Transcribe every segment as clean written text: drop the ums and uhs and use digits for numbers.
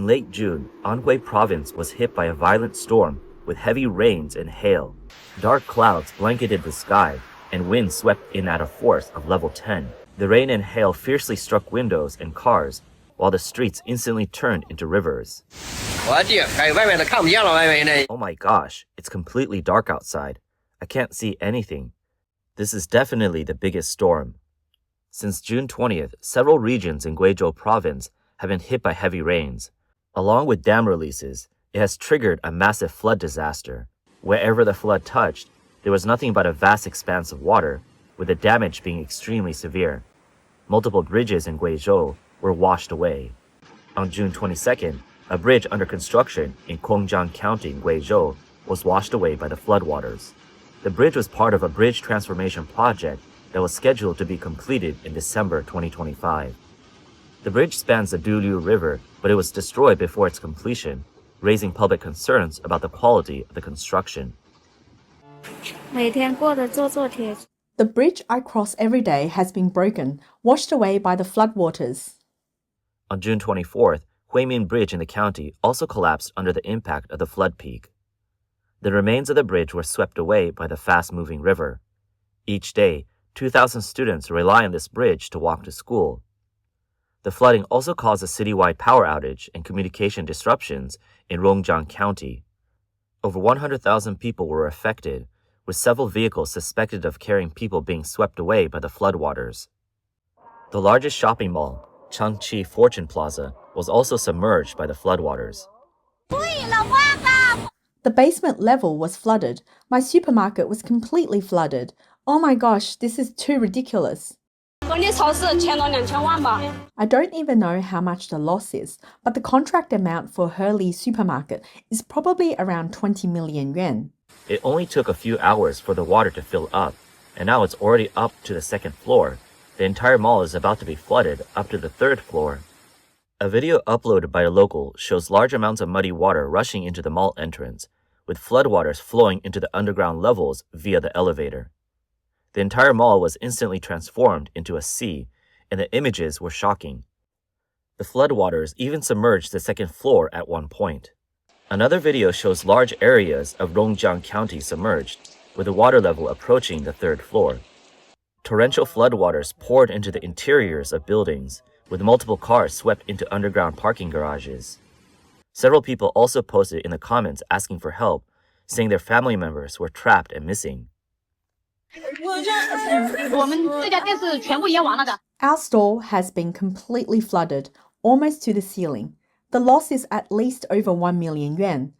late June, Anhui Province was hit by a violent storm with heavy rains and hail. Dark clouds blanketed the sky, and wind swept in at a force of level 10. The rain and hail fiercely struck windows and cars, while the streets instantly turned into rivers. Oh my gosh, it's completely dark outside. I can't see anything. This is definitely the biggest storm. Since June 20th, several regions in Guizhou Province have been hit by heavy rains. Along with dam releases, it has triggered a massive flood disaster. Wherever the flood touched, there was nothing but a vast expanse of water, with the damage being extremely severe. Multiple bridges in Guizhou were washed away. On June 22nd, a bridge under construction in Kongjiang County, Guizhou, was washed away by the floodwaters. The bridge was part of a bridge transformation project that was scheduled to be completed in December 2025. The bridge spans the Duliu River, but it was destroyed before its completion, raising public concerns about the quality of the construction. The bridge I cross every day has been broken, washed away by the floodwaters. On June 24th, Huimin Bridge in the county also collapsed under the impact of the flood peak. The remains of the bridge were swept away by the fast-moving river. Each day, 2,000 students rely on this bridge to walk to school. The flooding also caused a citywide power outage and communication disruptions in Rongjiang County. Over 100,000 people were affected, with several vehicles suspected of carrying people being swept away by the floodwaters. The largest shopping mall, Changchi Fortune Plaza, was also submerged by the floodwaters. The basement level was flooded. My supermarket was completely flooded. Oh my gosh, this is too ridiculous. I don't even know how much the loss is, but the contract amount for Hurley supermarket is probably around 20 million yuan. It only took a few hours for the water to fill up, and now it's already up to the second floor. The entire mall is about to be flooded up to the third floor. A video uploaded by a local shows large amounts of muddy water rushing into the mall entrance, with floodwaters flowing into the underground levels via the elevator. The entire mall was instantly transformed into a sea, and the images were shocking. The floodwaters even submerged the second floor at one point. Another video shows large areas of Rongjiang County submerged, with the water level approaching the third floor. Torrential floodwaters poured into the interiors of buildings, with multiple cars swept into underground parking garages. Several people also posted in the comments asking for help, saying their family members were trapped and missing. Our store has been completely flooded, almost to the ceiling. The loss is at least over 1 million yuan.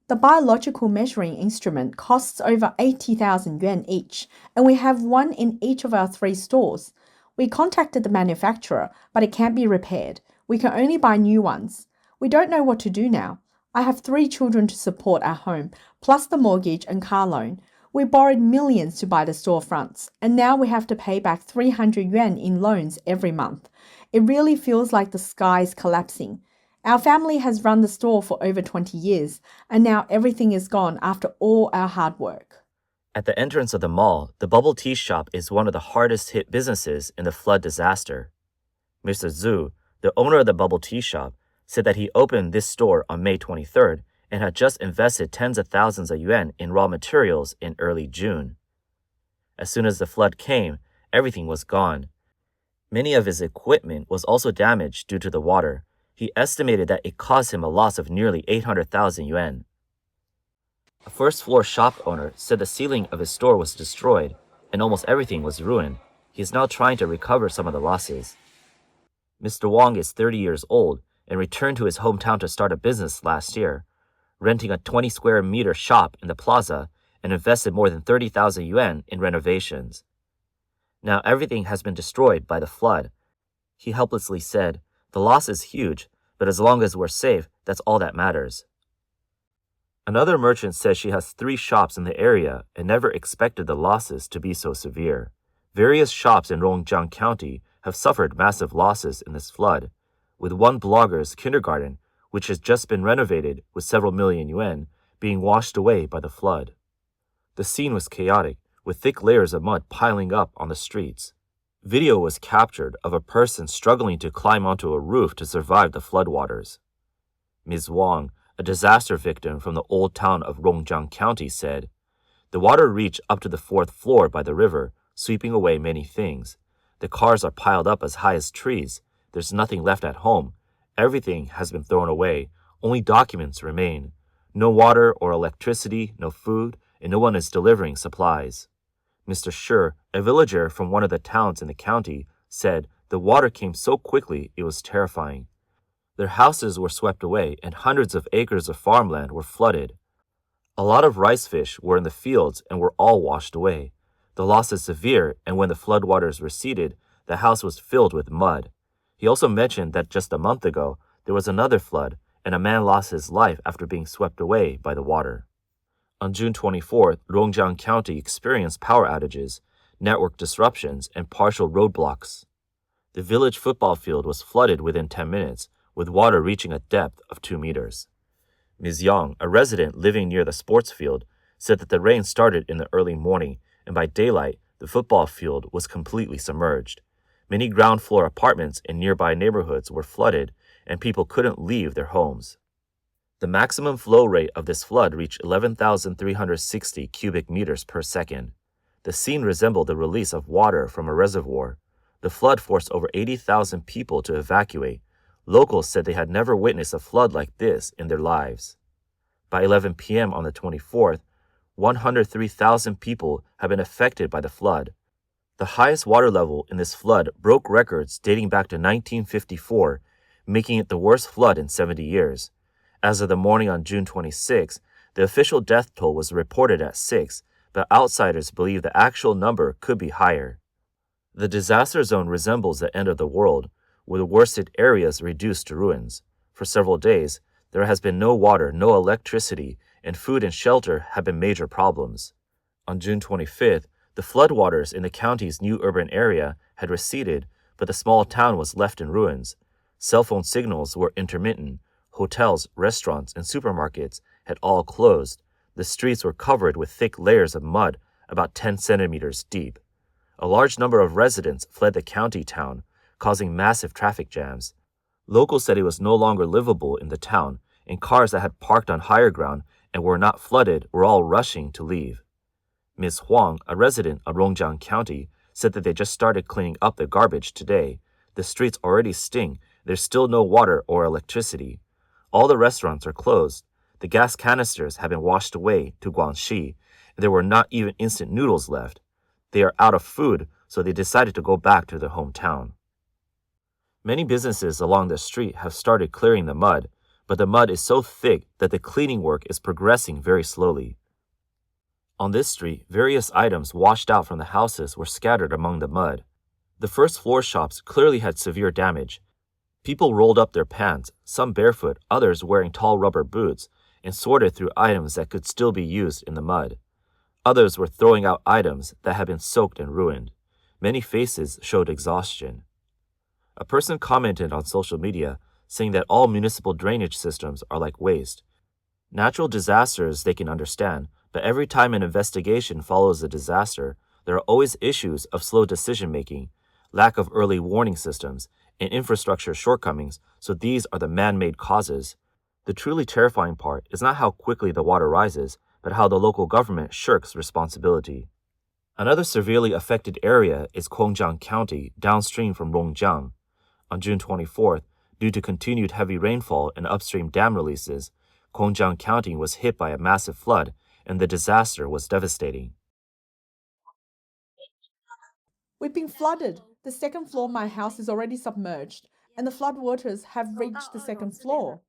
The biological measuring instrument costs over 80,000 yuan each, and we have one in each of our 3 stores. We contacted the manufacturer, but it can't be repaired. We can only buy new ones. We don't know what to do now. I have 3 children to support at home, plus the mortgage and car loan. We borrowed millions to buy the storefronts, and now we have to pay back 300 yuan in loans every month. It really feels like the sky is collapsing. Our family has run the store for over 20 years, and now everything is gone after all our hard work. At the entrance of the mall, the bubble tea shop is one of the hardest hit businesses in the flood disaster. Mr. Zhu, the owner of the bubble tea shop, said that he opened this store on May 23rd and had just invested tens of thousands of yuan in raw materials in early June. As soon as the flood came, everything was gone. Many of his equipment was also damaged due to the water. He estimated that it cost him a loss of nearly 800,000 yuan. A first-floor shop owner said the ceiling of his store was destroyed and almost everything was ruined. He is now trying to recover some of the losses. Mr. Wang is 30 years old and returned to his hometown to start a business last year, renting a 20 square meter shop in the plaza and invested more than 30,000 yuan in renovations. Now everything has been destroyed by the flood. He helplessly said, "The loss is huge, but as long as we're safe, that's all that matters." Another merchant says she has 3 shops in the area and never expected the losses to be so severe. Various shops in Rongjiang County have suffered massive losses in this flood, with one blogger's kindergarten, which has just been renovated with several million yuan, being washed away by the flood. The scene was chaotic, with thick layers of mud piling up on the streets. Video was captured of a person struggling to climb onto a roof to survive the floodwaters. Ms. Wang, a disaster victim from the old town of Rongjiang County, said, "The water reached up to the fourth floor by the river, sweeping away many things. The cars are piled up as high as trees. There's nothing left at home. Everything has been thrown away. Only documents remain. No water or electricity, no food, and no one is delivering supplies." Mr. Shi, a villager from one of the towns in the county, said the water came so quickly it was terrifying. Their houses were swept away and hundreds of acres of farmland were flooded. A lot of rice fish were in the fields and were all washed away. The loss is severe, and when the floodwaters receded, the house was filled with mud. He also mentioned that just a month ago, there was another flood, and a man lost his life after being swept away by the water. On June 24th, Rongjiang County experienced power outages, network disruptions, and partial roadblocks. The village football field was flooded within 10 minutes, with water reaching a depth of 2 meters. Ms. Yang, a resident living near the sports field, said that the rain started in the early morning, and by daylight, the football field was completely submerged. Many ground floor apartments in nearby neighborhoods were flooded, and people couldn't leave their homes. The maximum flow rate of this flood reached 11,360 cubic meters per second. The scene resembled the release of water from a reservoir. The flood forced over 80,000 people to evacuate. Locals said they had never witnessed a flood like this in their lives. By 11 p.m. on the 24th, 103,000 people had been affected by the flood. The highest water level in this flood broke records dating back to 1954, making it the worst flood in 70 years. As of the morning on June 26, the official death toll was reported at 6, but outsiders believe the actual number could be higher. The disaster zone resembles the end of the world, with the worsted areas reduced to ruins. For several days, there has been no water, no electricity, and food and shelter have been major problems. On June 25th, the floodwaters in the county's new urban area had receded, but the small town was left in ruins. Cell phone signals were intermittent. Hotels, restaurants, and supermarkets had all closed. The streets were covered with thick layers of mud, about 10 centimeters deep. A large number of residents fled the county town, causing massive traffic jams. Locals said it was no longer livable in the town, and cars that had parked on higher ground and were not flooded were all rushing to leave. Ms. Huang, a resident of Rongjiang County, said that they just started cleaning up the garbage today. The streets already stink. There's still no water or electricity. All the restaurants are closed. The gas canisters have been washed away to Guangxi, and there were not even instant noodles left. They are out of food, so they decided to go back to their hometown. Many businesses along the street have started clearing the mud, but the mud is so thick that the cleaning work is progressing very slowly. On this street, various items washed out from the houses were scattered among the mud. The first floor shops clearly had severe damage. People rolled up their pants, some barefoot, others wearing tall rubber boots, and sorted through items that could still be used in the mud. Others were throwing out items that had been soaked and ruined. Many faces showed exhaustion. A person commented on social media, saying that all municipal drainage systems are like waste. Natural disasters they can understand, but every time an investigation follows a disaster, there are always issues of slow decision-making, lack of early warning systems, and infrastructure shortcomings, so these are the man-made causes. The truly terrifying part is not how quickly the water rises, but how the local government shirks responsibility. Another severely affected area is Guizhou County, downstream from Rongjiang. On June 24th, due to continued heavy rainfall and upstream dam releases, Guizhou County was hit by a massive flood, and the disaster was devastating. We've been flooded. The second floor of my house is already submerged, and the floodwaters have reached the second floor.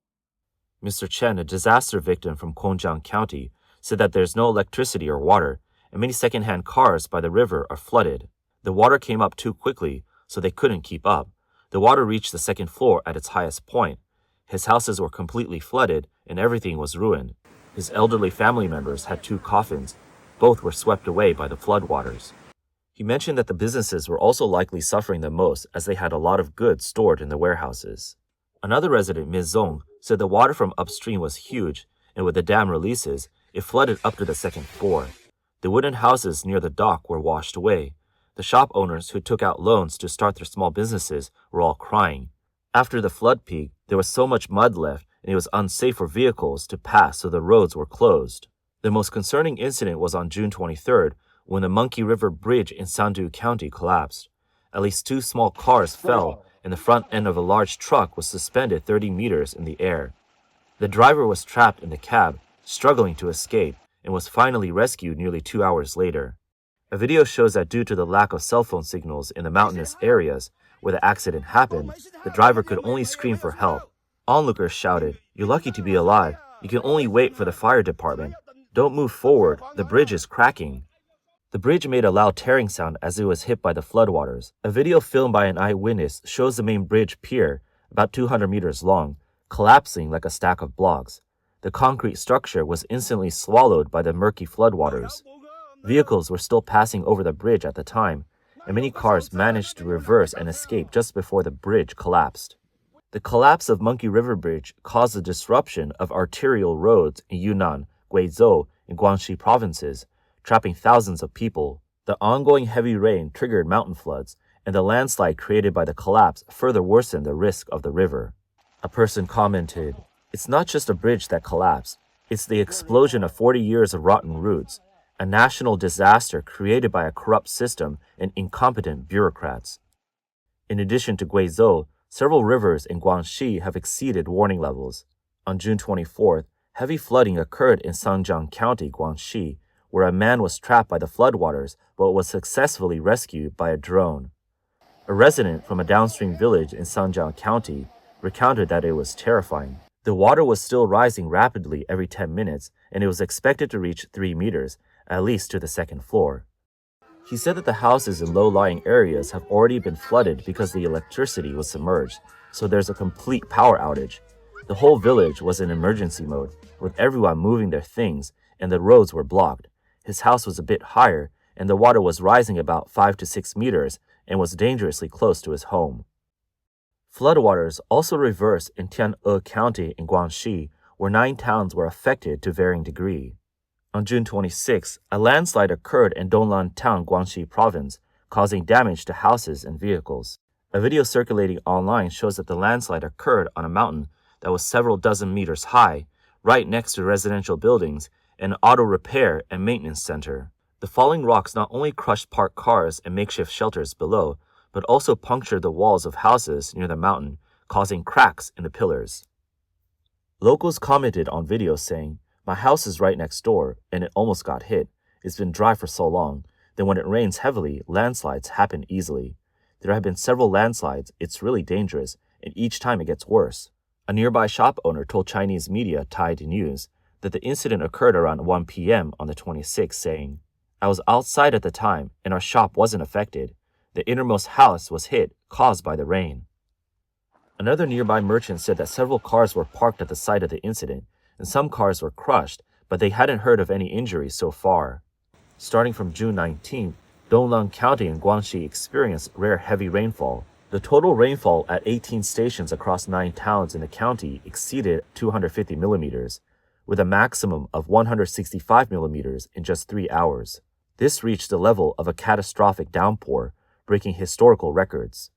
Mr. Chen, a disaster victim from Guizhou County, said that there's no electricity or water, and many second-hand cars by the river are flooded. The water came up too quickly, so they couldn't keep up. The water reached the second floor at its highest point. His houses were completely flooded, and everything was ruined. His elderly family members had 2 coffins. Both were swept away by the floodwaters. He mentioned that the businesses were also likely suffering the most as they had a lot of goods stored in the warehouses. Another resident, Ms. Zong, said the water from upstream was huge, and with the dam releases, it flooded up to the second floor. The wooden houses near the dock were washed away. The shop owners who took out loans to start their small businesses were all crying. After the flood peak, there was so much mud left, and it was unsafe for vehicles to pass, so the roads were closed. The most concerning incident was on June 23rd, when the Monkey River Bridge in Sandu County collapsed. At least 2 small cars fell, and the front end of a large truck was suspended 30 meters in the air. The driver was trapped in the cab, struggling to escape, and was finally rescued nearly 2 hours later. A video shows that due to the lack of cell phone signals in the mountainous areas where the accident happened, the driver could only scream for help. Onlookers shouted, "You're lucky to be alive. You can only wait for the fire department. Don't move forward. The bridge is cracking." The bridge made a loud tearing sound as it was hit by the floodwaters. A video filmed by an eyewitness shows the main bridge pier, about 200 meters long, collapsing like a stack of blocks. The concrete structure was instantly swallowed by the murky floodwaters. Vehicles were still passing over the bridge at the time, and many cars managed to reverse and escape just before the bridge collapsed. The collapse of Monkey River Bridge caused a disruption of arterial roads in Yunnan, Guizhou, and Guangxi provinces, trapping thousands of people. The ongoing heavy rain triggered mountain floods, and the landslide created by the collapse further worsened the risk of the river. A person commented, "It's not just a bridge that collapsed, it's the explosion of 40 years of rotten roots, a national disaster created by a corrupt system and incompetent bureaucrats." In addition to Guizhou, several rivers in Guangxi have exceeded warning levels. On June 24th, heavy flooding occurred in Sangjiang County, Guangxi, where a man was trapped by the floodwaters but was successfully rescued by a drone. A resident from a downstream village in Sangjiang County recounted that it was terrifying. The water was still rising rapidly every 10 minutes, and it was expected to reach 3 meters, at least to the second floor. He said that the houses in low-lying areas have already been flooded because the electricity was submerged, so there's a complete power outage. The whole village was in emergency mode, with everyone moving their things, and the roads were blocked. His house was a bit higher, and the water was rising about 5 to 6 meters and was dangerously close to his home. Floodwaters also reversed in Tian'e County in Guangxi, where 9 towns were affected to varying degree. On June 26, a landslide occurred in Donglan Town, Guangxi Province, causing damage to houses and vehicles. A video circulating online shows that the landslide occurred on a mountain that was several dozen meters high, right next to residential buildings and an auto repair and maintenance center. The falling rocks not only crushed parked cars and makeshift shelters below, but also punctured the walls of houses near the mountain, causing cracks in the pillars. Locals commented on videos saying, "My house is right next door, and it almost got hit. It's been dry for so long. Then when it rains heavily, landslides happen easily. There have been several landslides. It's really dangerous, and each time it gets worse." A nearby shop owner told Chinese media Tide News that the incident occurred around 1 p.m. on the 26th, saying, "I was outside at the time, and our shop wasn't affected. The innermost house was hit, caused by the rain." Another nearby merchant said that several cars were parked at the site of the incident, and some cars were crushed, but they hadn't heard of any injuries so far. Starting from June 19th, Donglan County and Guangxi experienced rare heavy rainfall. The total rainfall at 18 stations across 9 towns in the county exceeded 250 millimeters, with a maximum of 165 millimeters in just 3 hours. This reached the level of a catastrophic downpour, breaking historical records.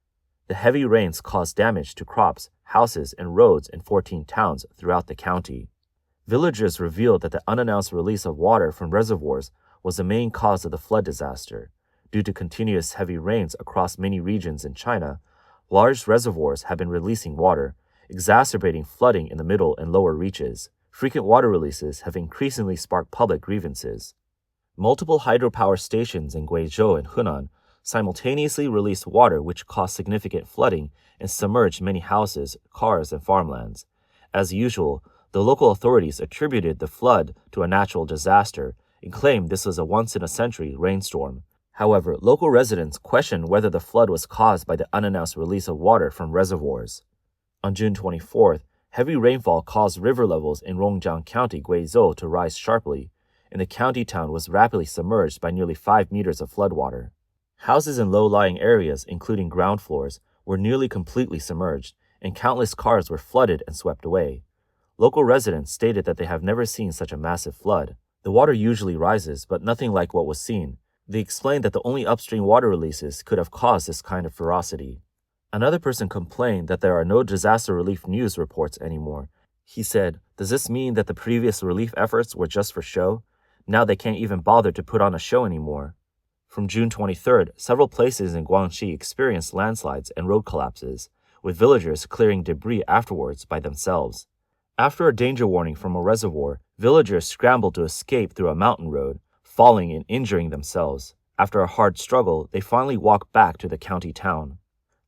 The heavy rains caused damage to crops, houses, and roads in 14 towns throughout the county. Villagers revealed that the unannounced release of water from reservoirs was the main cause of the flood disaster. Due to continuous heavy rains across many regions in China, large reservoirs have been releasing water, exacerbating flooding in the middle and lower reaches. Frequent water releases have increasingly sparked public grievances. Multiple hydropower stations in Guizhou and Hunan simultaneously released water which caused significant flooding and submerged many houses, cars, and farmlands. As usual, the local authorities attributed the flood to a natural disaster and claimed this was a once-in-a-century rainstorm. However, local residents questioned whether the flood was caused by the unannounced release of water from reservoirs. On June 24th, heavy rainfall caused river levels in Rongjiang County, Guizhou, to rise sharply, and the county town was rapidly submerged by nearly 5 meters of floodwater. Houses in low-lying areas, including ground floors, were nearly completely submerged, and countless cars were flooded and swept away. Local residents stated that they have never seen such a massive flood. The water usually rises, but nothing like what was seen. They explained that the only upstream water releases could have caused this kind of ferocity. Another person complained that there are no disaster relief news reports anymore, He said, "Does this mean that the previous relief efforts were just for show? Now they can't even bother to put on a show anymore." From June 23rd, several places in Guangxi experienced landslides and road collapses, with villagers clearing debris afterwards by themselves. After a danger warning from a reservoir, villagers scrambled to escape through a mountain road, falling and injuring themselves. After a hard struggle, they finally walked back to the county town.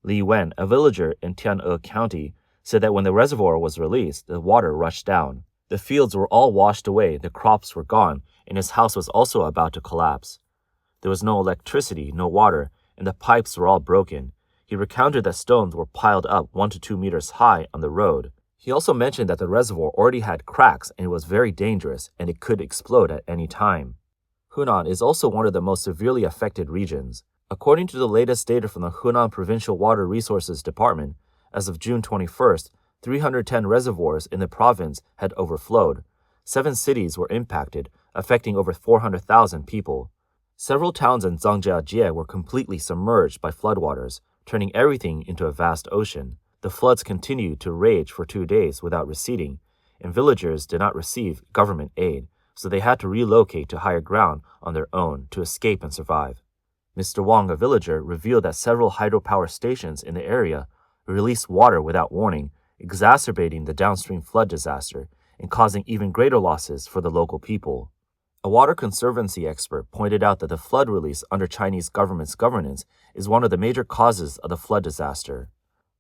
Li Wen, a villager in Tian'e County, said that when the reservoir was released, the water rushed down. The fields were all washed away, the crops were gone, and his house was also about to collapse. There was no electricity, no water, and the pipes were all broken. He recounted that stones were piled up 1 to 2 meters high on the road. He also mentioned that the reservoir already had cracks and it was very dangerous and it could explode at any time. Hunan is also one of the most severely affected regions. According to the latest data from the Hunan Provincial Water Resources Department, as of June 21st, 310 reservoirs in the province had overflowed. 7 cities were impacted, affecting over 400,000 people. Several towns in Zhangjiajie were completely submerged by floodwaters, turning everything into a vast ocean. The floods continued to rage for 2 days without receding, and villagers did not receive government aid, so they had to relocate to higher ground on their own to escape and survive. Mr. Wang, a villager, revealed that several hydropower stations in the area released water without warning, exacerbating the downstream flood disaster and causing even greater losses for the local people. A water conservancy expert pointed out that the flood release under Chinese government's governance is one of the major causes of the flood disaster.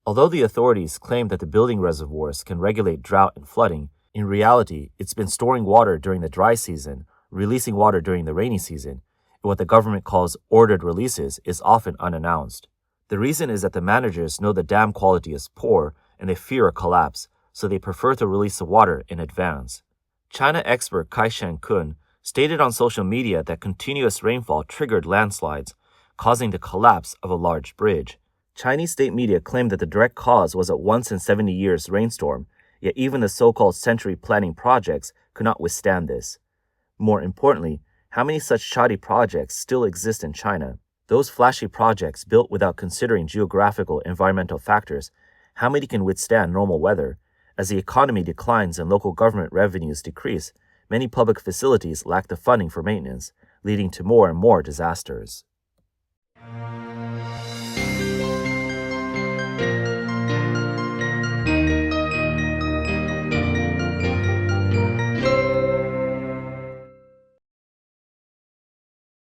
Although the authorities claim that the building reservoirs can regulate drought and flooding, in reality, it's been storing water during the dry season, releasing water during the rainy season, and what the government calls ordered releases is often unannounced. The reason is that the managers know the dam quality is poor and they fear a collapse, so they prefer to release the water in advance. China expert Kai Shan-kun stated on social media that continuous rainfall triggered landslides, causing the collapse of a large bridge. Chinese state media claimed that the direct cause was a once-in-70 years rainstorm, yet even the so-called century planning projects could not withstand this. More importantly, how many such shoddy projects still exist in China? Those flashy projects built without considering geographical environmental factors, how many can withstand normal weather? As the economy declines and local government revenues decrease, many public facilities lack the funding for maintenance, leading to more and more disasters.